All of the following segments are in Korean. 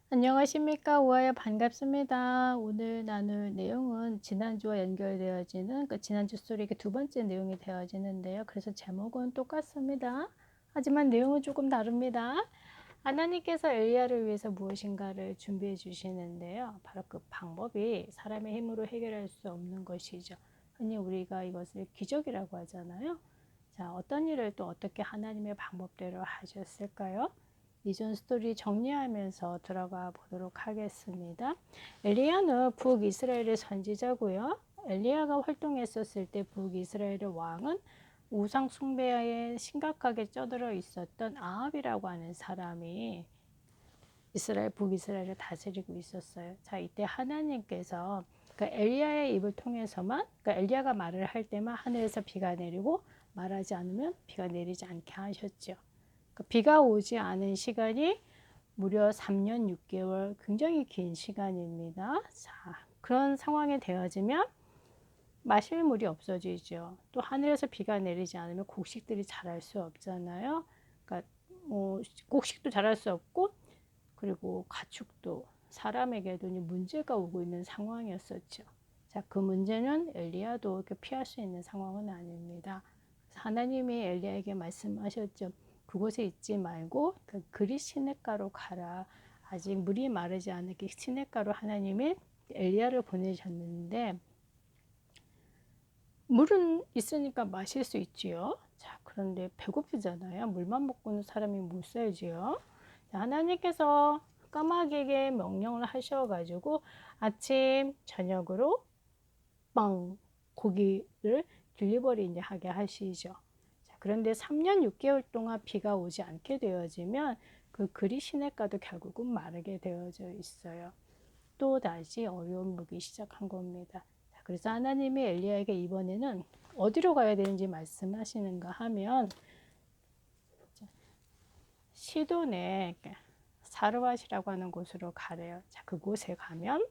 안녕하십니까. 우아야 반갑습니다. 오늘 나눌 내용은 지난주와 연결되어지는 지난주 스토리 두 번째 내용이 되어지는데요. 그래서 제목은 똑같습니다. 하지만 내용은 조금 다릅니다. 하나님께서 엘리야를 위해서 무엇인가를 준비해 주시는데요. 바로 그 방법이 사람의 힘으로 해결할 수 없는 것이죠. 흔히 우리가 이것을 기적이라고 하잖아요. 자, 어떤 일을 또 어떻게 하나님의 방법대로 하셨을까요? 이전 스토리 정리하면서 들어가 보도록 하겠습니다. 엘리야는 북이스라엘의 선지자고요. 엘리야가 활동했었을 때 북이스라엘의 왕은 우상 숭배에 심각하게 쩌들어 있었던 아합이라고 하는 사람이 북이스라엘을 다스리고 있었어요. 자, 이때 하나님께서 엘리야의 입을 통해서만, 엘리야가 말을 할 때만 하늘에서 비가 내리고 말하지 않으면 비가 내리지 않게 하셨죠. 비가 오지 않은 시간이 무려 3년 6개월, 굉장히 긴 시간입니다. 자, 그런 상황이 되어지면 마실 물이 없어지죠. 또 하늘에서 비가 내리지 않으면 곡식들이 자랄 수 없잖아요. 그러니까 곡식도 자랄 수 없고, 그리고 가축도, 사람에게도 문제가 오고 있는 상황이었었죠. 자, 그 문제는 엘리야도 피할 수 있는 상황은 아닙니다. 하나님이 엘리야에게 말씀하셨죠. 그곳에 있지 말고 그리 시냇가로 가라. 아직 물이 마르지 않게 시냇가로 하나님이 엘리야를 보내셨는데, 물은 있으니까 마실 수 있지요. 자, 그런데 배고프잖아요. 물만 먹고는 사람이 못 살지요. 자, 하나님께서 까마귀에게 명령을 하셔가지고 아침 저녁으로 고기를 딜리버리 이제 하게 하시죠. 자, 그런데 3년 6개월 동안 비가 오지 않게 되어지면 그 그리 시냇가도 결국은 마르게 되어져 있어요. 또 다시 어려움이 오기 시작한 겁니다. 자, 그래서 하나님이 엘리야에게 이번에는 어디로 가야 되는지 말씀하시는가 하면 시돈의 사르밧이라고 하는 곳으로 가래요. 자, 그곳에 가면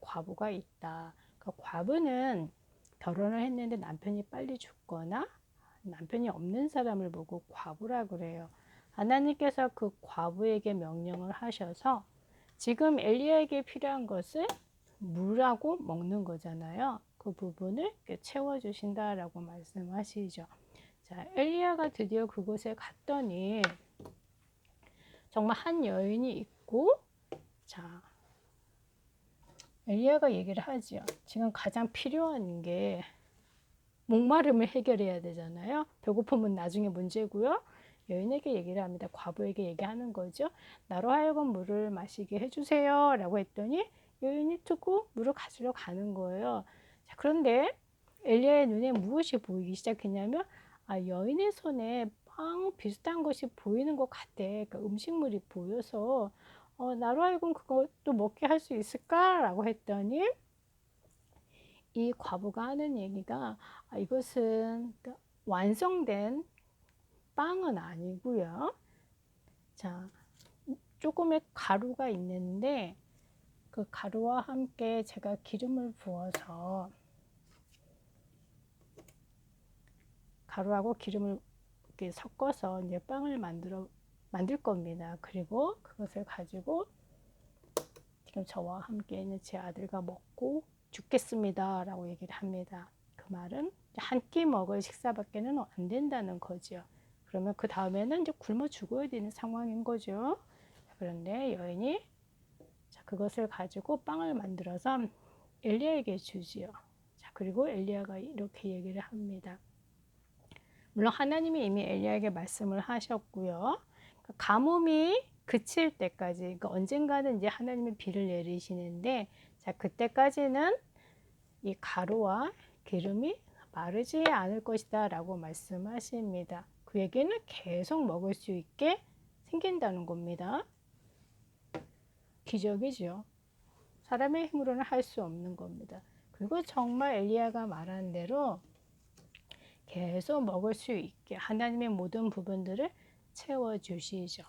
과부가 있다. 그러니까 과부는 결혼을 했는데 남편이 빨리 죽거나 남편이 없는 사람을 보고 과부라 그래요. 하나님께서 그 과부에게 명령을 하셔서 지금 엘리야에게 필요한 것을 물하고 먹는 거잖아요. 그 부분을 채워주신다라고 말씀하시죠. 자, 엘리야가 드디어 그곳에 갔더니 정말 한 여인이 있고, 자, 엘리야가 얘기를 하죠. 지금 가장 필요한 게 목마름을 해결해야 되잖아요. 배고픔은 나중에 문제고요. 여인에게 얘기를 합니다. 과부에게 얘기하는 거죠. 나로 하여금 물을 마시게 해주세요. 라고 했더니 여인이 듣고 물을 가지러 가는 거예요. 자, 그런데 엘리야의 눈에 무엇이 보이기 시작했냐면 여인의 손에 빵 비슷한 것이 보이는 것 같아. 그러니까 음식물이 보여서 나로 하여금 그것도 먹게 할 수 있을까라고 했더니 이 과부가 하는 얘기가 이것은 완성된 빵은 아니고요. 자, 조금의 가루가 있는데 그 가루와 함께 제가 기름을 부어서 가루하고 기름을 이렇게 섞어서 이제 빵을 만들 겁니다. 그리고 그것을 가지고 지금 저와 함께 있는 제 아들과 먹고 죽겠습니다. 라고 얘기를 합니다. 그 말은 한 끼 먹을 식사밖에는 안 된다는 거죠. 그러면 그 다음에는 이제 굶어 죽어야 되는 상황인 거죠. 그런데 여인이 그것을 가지고 빵을 만들어서 엘리야에게 주지요. 자, 그리고 엘리야가 이렇게 얘기를 합니다. 물론 하나님이 이미 엘리야에게 말씀을 하셨고요. 가뭄이 그칠 때까지, 그러니까 언젠가는 이제 하나님이 비를 내리시는데, 자, 그때까지는 이 가루와 기름이 마르지 않을 것이다 라고 말씀하십니다. 그에게는 계속 먹을 수 있게 생긴다는 겁니다. 기적이죠. 사람의 힘으로는 할 수 없는 겁니다. 그리고 정말 엘리야가 말한 대로 계속 먹을 수 있게 하나님의 모든 부분들을 채워주시죠.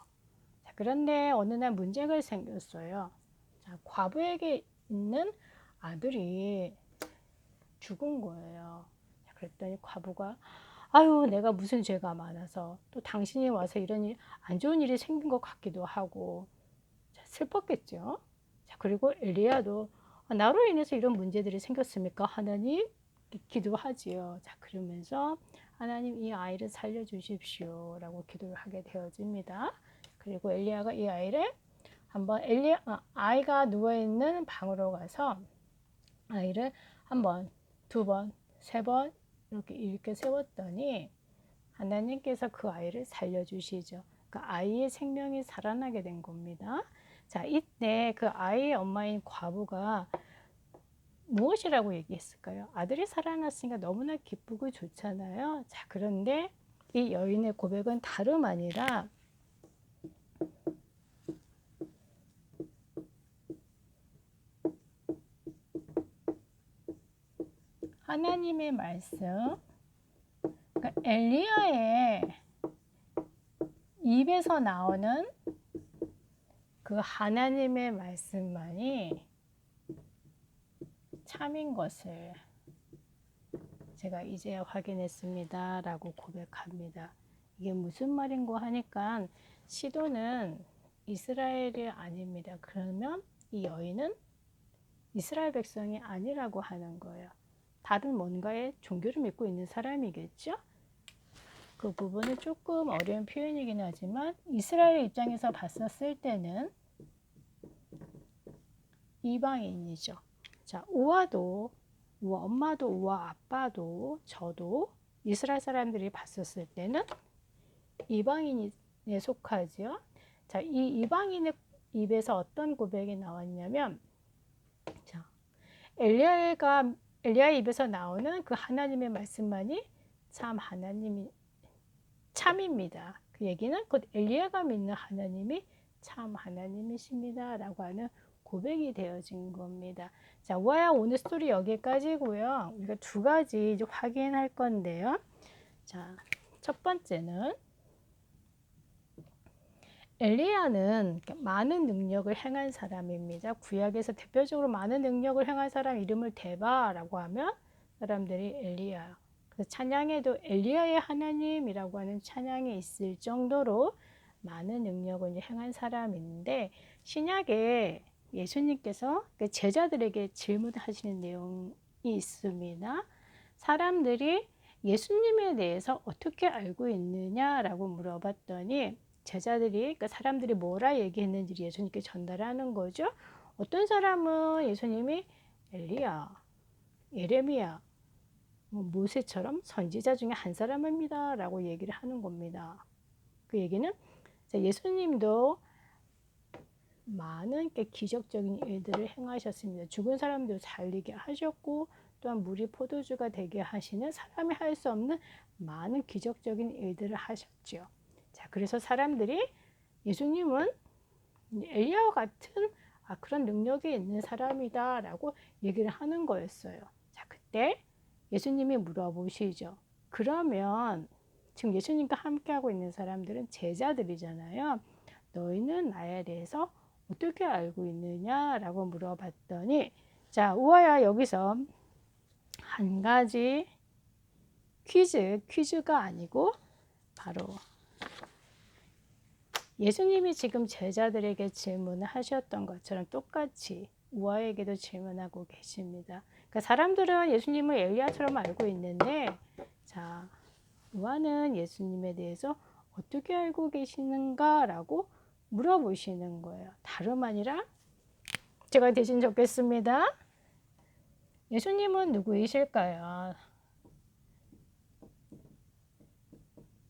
자, 그런데 어느 날 문제가 생겼어요. 자, 과부에게 있는 아들이 죽은 거예요. 자, 그랬더니 과부가 아유, 내가 무슨 죄가 많아서 또 당신이 와서 이런 안 좋은 일이 생긴 것 같기도 하고, 자, 슬펐겠죠. 자, 그리고 엘리야도 나로 인해서 이런 문제들이 생겼습니까? 하나님 기도하지요. 자, 그러면서 하나님 이 아이를 살려주십시오 라고 기도를 하게 되어집니다. 그리고 엘리야가 이 아이를 한번 아이가 누워있는 방으로 가서 아이를 한 번, 두 번, 세 번 이렇게 세웠더니 하나님께서 그 아이를 살려주시죠. 그 아이의 생명이 살아나게 된 겁니다. 자, 이때 그 아이의 엄마인 과부가 무엇이라고 얘기했을까요? 아들이 살아났으니까 너무나 기쁘고 좋잖아요. 자, 그런데 이 여인의 고백은 다름 아니라 하나님의 말씀, 그러니까 엘리야의 입에서 나오는 그 하나님의 말씀만이 참인 것을 제가 이제 확인했습니다 라고 고백합니다. 이게 무슨 말인고 하니까 시도는 이스라엘이 아닙니다. 그러면 이 여인은 이스라엘 백성이 아니라고 하는 거예요. 다른 뭔가의 종교를 믿고 있는 사람이겠죠? 그 부분은 조금 어려운 표현이긴 하지만 이스라엘 입장에서 봤었을 때는 이방인이죠. 자, 우와 엄마도 우와 아빠도 저도 이스라엘 사람들이 봤었을 때는 이방인에 속하죠. 자, 이 이방인의 입에서 어떤 고백이 나왔냐면, 자, 엘리야의 입에서 나오는 그 하나님의 말씀만이 참입니다. 그 얘기는 곧 엘리야가 믿는 하나님이 참 하나님이십니다 라고 하는 고백이 되어진 겁니다. 자, 오늘 스토리 여기까지고요. 우리가 두 가지 이제 확인할 건데요. 자, 첫 번째는 엘리야는 많은 능력을 행한 사람입니다. 구약에서 대표적으로 많은 능력을 행한 사람 이름을 대바라고 하면 사람들이 엘리야. 그래서 찬양에도 엘리야의 하나님이라고 하는 찬양이 있을 정도로 많은 능력을 행한 사람인데 신약에 예수님께서 제자들에게 질문하시는 내용이 있습니다. 사람들이 예수님에 대해서 어떻게 알고 있느냐라고 물어봤더니 제자들이 그러니까 사람들이 뭐라 얘기했는지 예수님께 전달하는 거죠. 어떤 사람은 예수님이 엘리야, 예레미야, 모세처럼 선지자 중에 한 사람입니다 라고 얘기를 하는 겁니다. 그 얘기는 예수님도 많은 기적적인 일들을 행하셨습니다. 죽은 사람도 살리게 하셨고 또한 물이 포도주가 되게 하시는 사람이 할 수 없는 많은 기적적인 일들을 하셨죠. 자, 그래서 사람들이 예수님은 엘리야와 같은 그런 능력이 있는 사람이다 라고 얘기를 하는 거였어요. 자, 그때 예수님이 물어보시죠. 그러면 지금 예수님과 함께하고 있는 사람들은 제자들이잖아요. 너희는 나에 대해서 어떻게 알고 있느냐라고 물어봤더니 자, 우아야 여기서 한 가지 퀴즈가 아니고 바로 예수님이 지금 제자들에게 질문을 하셨던 것처럼 똑같이 우아에게도 질문하고 계십니다. 그러니까 사람들은 예수님을 엘리야처럼 알고 있는데 자, 우아는 예수님에 대해서 어떻게 알고 계시는가라고 물어보시는 거예요. 다름 아니라 제가 대신 적겠습니다. 예수님은 누구이실까요?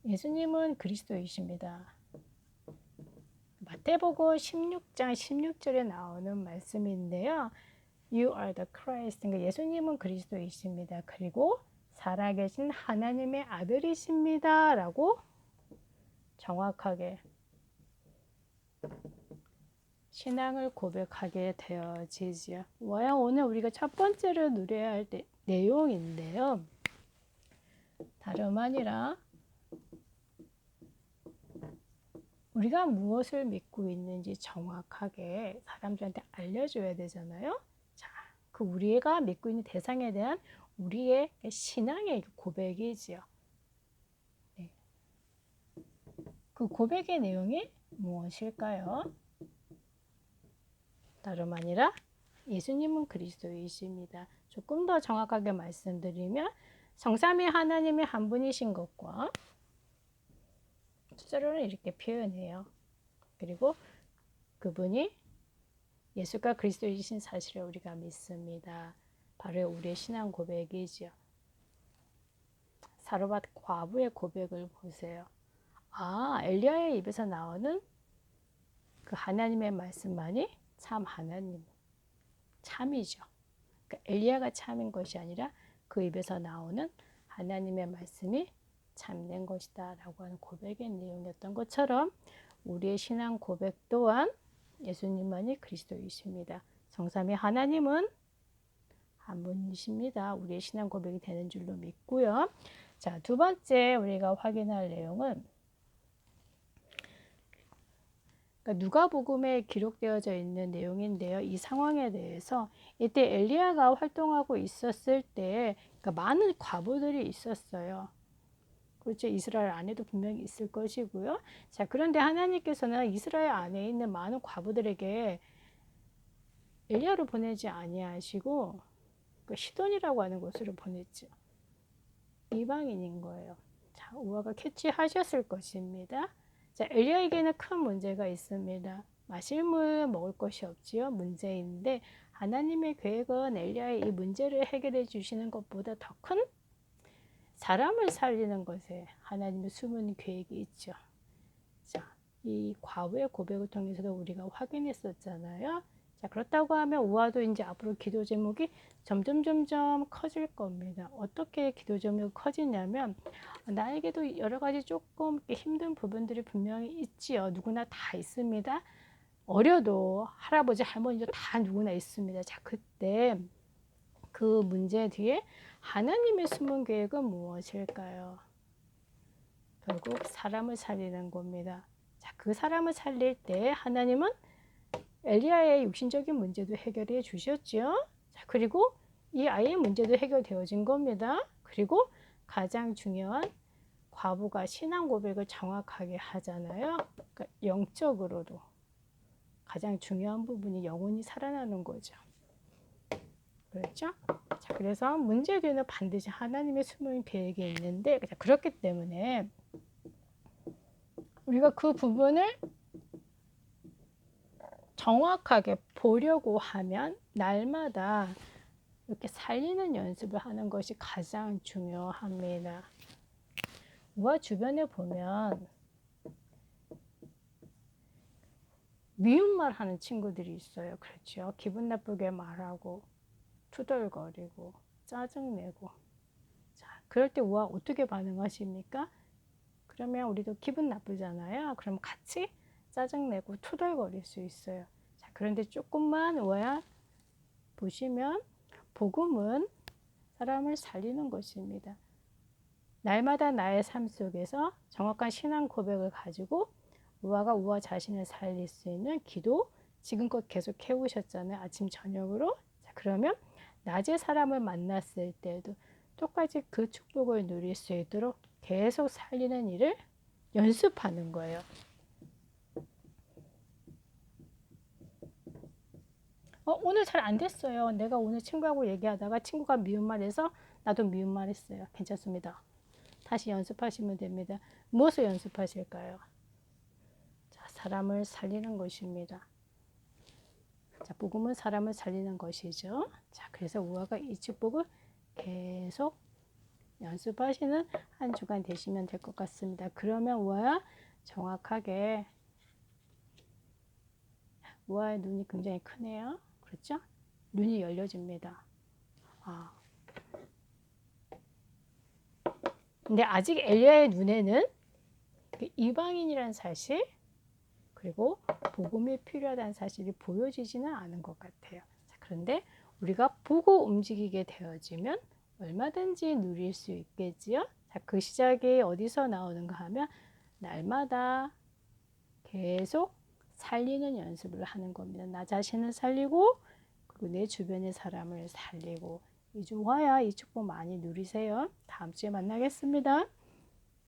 예수님은 그리스도이십니다. 마태복음 16장 16절에 나오는 말씀인데요. You are the Christ. 그러니까 예수님은 그리스도이십니다. 그리고 살아계신 하나님의 아들이십니다. 라고 정확하게 신앙을 고백하게 되어지죠. 오늘 우리가 첫 번째로 누려야 할 내용인데요. 다름 아니라 우리가 무엇을 믿고 있는지 정확하게 사람들한테 알려줘야 되잖아요. 자, 그 우리가 믿고 있는 대상에 대한 우리의 신앙의 고백이지요. 네. 그 고백의 내용이 무엇일까요? 다름 아니라 예수님은 그리스도이십니다. 조금 더 정확하게 말씀드리면 성삼위 하나님이 한 분이신 것과 숫자로는 이렇게 표현해요. 그리고 그분이 예수가 그리스도이신 사실을 우리가 믿습니다. 바로 우리의 신앙 고백이지요. 사르밧 과부의 고백을 보세요. 엘리야의 입에서 나오는 그 하나님의 말씀만이 참 하나님, 참이죠. 그러니까 엘리야가 참인 것이 아니라 그 입에서 나오는 하나님의 말씀이 참된 것이다 라고 하는 고백의 내용이었던 것처럼 우리의 신앙 고백 또한 예수님만이 그리스도이십니다. 성삼위 하나님은 한 분이십니다. 우리의 신앙 고백이 되는 줄로 믿고요. 자, 두 번째 우리가 확인할 내용은 그러니까 누가복음에 기록되어져 있는 내용인데요. 이 상황에 대해서 이때 엘리야가 활동하고 있었을 때 그러니까 많은 과부들이 있었어요. 그렇죠. 이스라엘 안에도 분명히 있을 것이고요. 자, 그런데 하나님께서는 이스라엘 안에 있는 많은 과부들에게 엘리야를 보내지 아니하시고 그 시돈이라고 하는 곳으로 보냈죠. 이방인인 거예요. 자, 우화가 캐치하셨을 것입니다. 자, 엘리야에게는 큰 문제가 있습니다. 마실 물 먹을 것이 없지요. 문제인데 하나님의 계획은 엘리야의 이 문제를 해결해 주시는 것보다 더 큰 사람을 살리는 것에 하나님의 숨은 계획이 있죠. 자, 이 과부의 고백을 통해서도 우리가 확인했었잖아요. 자, 그렇다고 하면 우화도 이제 앞으로 기도 제목이 점점 커질 겁니다. 어떻게 기도 제목이 커지냐면 나에게도 여러 가지 조금 힘든 부분들이 분명히 있지요. 누구나 다 있습니다. 어려도 할아버지 할머니도 다 누구나 있습니다. 자, 그때 그 문제 뒤에 하나님의 숨은 계획은 무엇일까요? 결국 사람을 살리는 겁니다. 자, 그 사람을 살릴 때 하나님은 엘리야의 육신적인 문제도 해결해 주셨죠. 자, 그리고 이 아이의 문제도 해결되어진 겁니다. 그리고 가장 중요한 과부가 신앙 고백을 정확하게 하잖아요. 그러니까 영적으로도 가장 중요한 부분이 영혼이 살아나는 거죠. 그렇죠? 자, 그래서 문제 뒤에는 반드시 하나님의 숨은 계획이 있는데 그렇기 때문에 우리가 그 부분을 정확하게 보려고 하면 날마다 이렇게 살리는 연습을 하는 것이 가장 중요합니다. 우와 주변에 보면 미운 말 하는 친구들이 있어요. 그렇죠? 기분 나쁘게 말하고 투덜거리고 짜증내고. 자, 그럴 때 우와 어떻게 반응하십니까? 그러면 우리도 기분 나쁘잖아요. 그럼 같이 짜증내고 투덜거릴 수 있어요. 자, 그런데 조금만 우와 보시면 복음은 사람을 살리는 것입니다. 날마다 나의 삶 속에서 정확한 신앙 고백을 가지고 우화가 우화 자신을 살릴 수 있는 기도 지금껏 계속 해오셨잖아요. 아침 저녁으로. 자, 그러면 낮에 사람을 만났을 때도 똑같이 그 축복을 누릴 수 있도록 계속 살리는 일을 연습하는 거예요. 오늘 잘 안 됐어요. 내가 오늘 친구하고 얘기하다가 친구가 미운 말 해서 나도 미운 말 했어요. 괜찮습니다. 다시 연습하시면 됩니다. 무엇을 연습하실까요? 자, 사람을 살리는 것입니다. 자, 복음은 사람을 살리는 것이죠. 자, 그래서 우화가 이 축복을 계속 연습하시는 한 주간 되시면 될 것 같습니다. 그러면 우화야 정확하게 우화의 눈이 굉장히 크네요. 그렇죠? 눈이 열려집니다. 근데 아직 엘리야의 눈에는 이방인이라는 사실 그리고 복음이 필요하다는 사실이 보여지지는 않은 것 같아요. 자, 그런데 우리가 보고 움직이게 되어지면 얼마든지 누릴 수 있겠지요. 자, 그 시작이 어디서 나오는가 하면 날마다 계속 살리는 연습을 하는 겁니다. 나 자신을 살리고 그리고 내 주변의 사람을 살리고 이 주 화야 이 축복 많이 누리세요. 다음 주에 만나겠습니다.